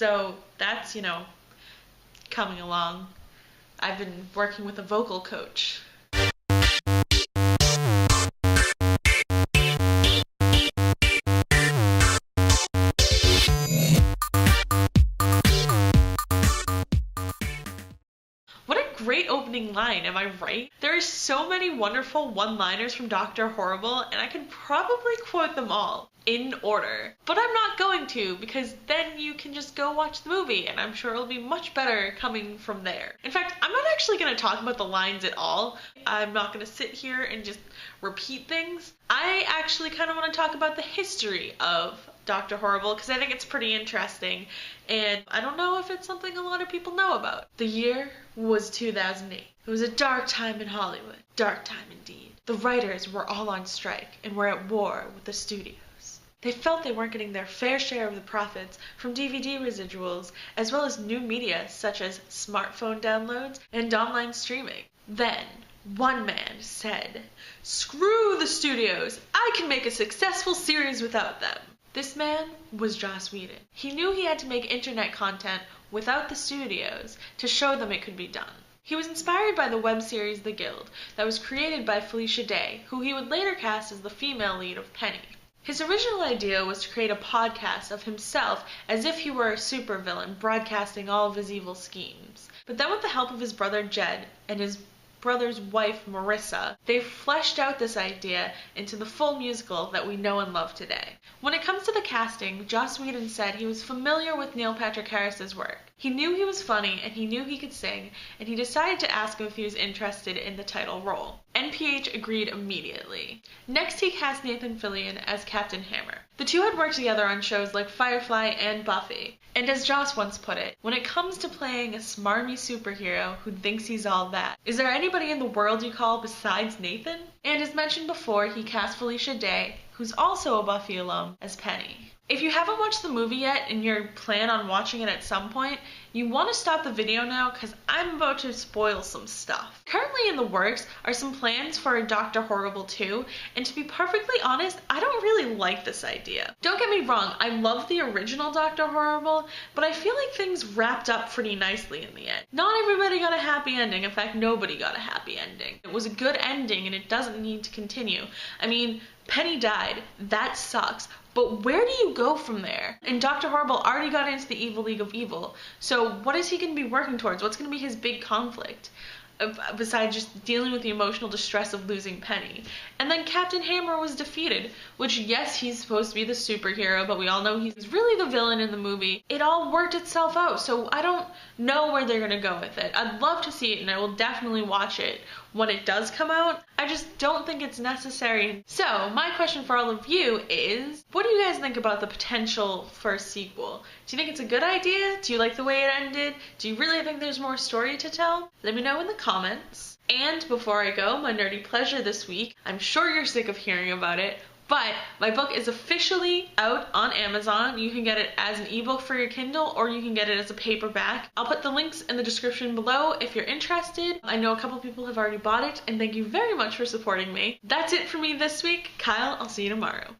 So that's, coming along. I've been working with a vocal coach. What a great opening line, am I right? There are so many wonderful one-liners from Dr. Horrible, and I could probably quote them all in order. But I'm not going to, because then you can just go watch the movie, and I'm sure it'll be much better coming from there. In fact, I'm not actually going to talk about the lines at all. I'm not going to sit here and just repeat things. I actually kind of want to talk about the history of Dr. Horrible, because I think it's pretty interesting, and I don't know if it's something a lot of people know about. The year was 2008. It was a dark time in Hollywood. Dark time indeed. The writers were all on strike and were at war with the studios. They felt they weren't getting their fair share of the profits from DVD residuals, as well as new media such as smartphone downloads and online streaming. Then, one man said, "Screw the studios! I can make a successful series without them." This man was Joss Whedon. He knew he had to make internet content without the studios to show them it could be done. He was inspired by the web series The Guild that was created by Felicia Day, who he would later cast as the female lead of Penny. His original idea was to create a podcast of himself as if he were a supervillain broadcasting all of his evil schemes. But then with the help of his brother Jed and his brother's wife Marissa, they fleshed out this idea into the full musical that we know and love today. When it comes to the casting, Joss Whedon said he was familiar with Neil Patrick Harris's work. He knew he was funny and he knew he could sing, and he decided to ask him if he was interested in the title role. NPH agreed immediately. Next, he cast Nathan Fillion as Captain Hammer. The two had worked together on shows like Firefly and Buffy. And as Joss once put it, when it comes to playing a smarmy superhero who thinks he's all that, is there anybody in the world you call besides Nathan? And as mentioned before, he cast Felicia Day, who's also a Buffy alum, as Penny. If you haven't watched the movie yet and you plan on watching it at some point, you want to stop the video now because I'm about to spoil some stuff. Currently in the works are some plans for a Dr. Horrible 2, and to be perfectly honest, I don't really like this idea. Don't get me wrong, I love the original Dr. Horrible, but I feel like things wrapped up pretty nicely in the end. Not everybody got a happy ending, in fact nobody got a happy ending. It was a good ending and it doesn't need to continue. I mean, Penny died, that sucks. But where do you go from there? And Dr. Horrible already got into the Evil League of Evil. So what is he going to be working towards? What's going to be his big conflict? Besides just dealing with the emotional distress of losing Penny. And then Captain Hammer was defeated, which yes, he's supposed to be the superhero, but we all know he's really the villain in the movie. It all worked itself out, so I don't know where they're going to go with it. I'd love to see it, and I will definitely watch it when it does come out. I just don't think it's necessary. So, my question for all of you is, what do you guys think about the potential for a sequel? Do you think it's a good idea? Do you like the way it ended? Do you really think there's more story to tell? Let me know in the comments. And before I go, my nerdy pleasure this week, I'm sure you're sick of hearing about it, but my book is officially out on Amazon. You can get it as an ebook for your Kindle, or you can get it as a paperback. I'll put the links in the description below if you're interested. I know a couple people have already bought it, and thank you very much for supporting me. That's it for me this week. Kyle, I'll see you tomorrow.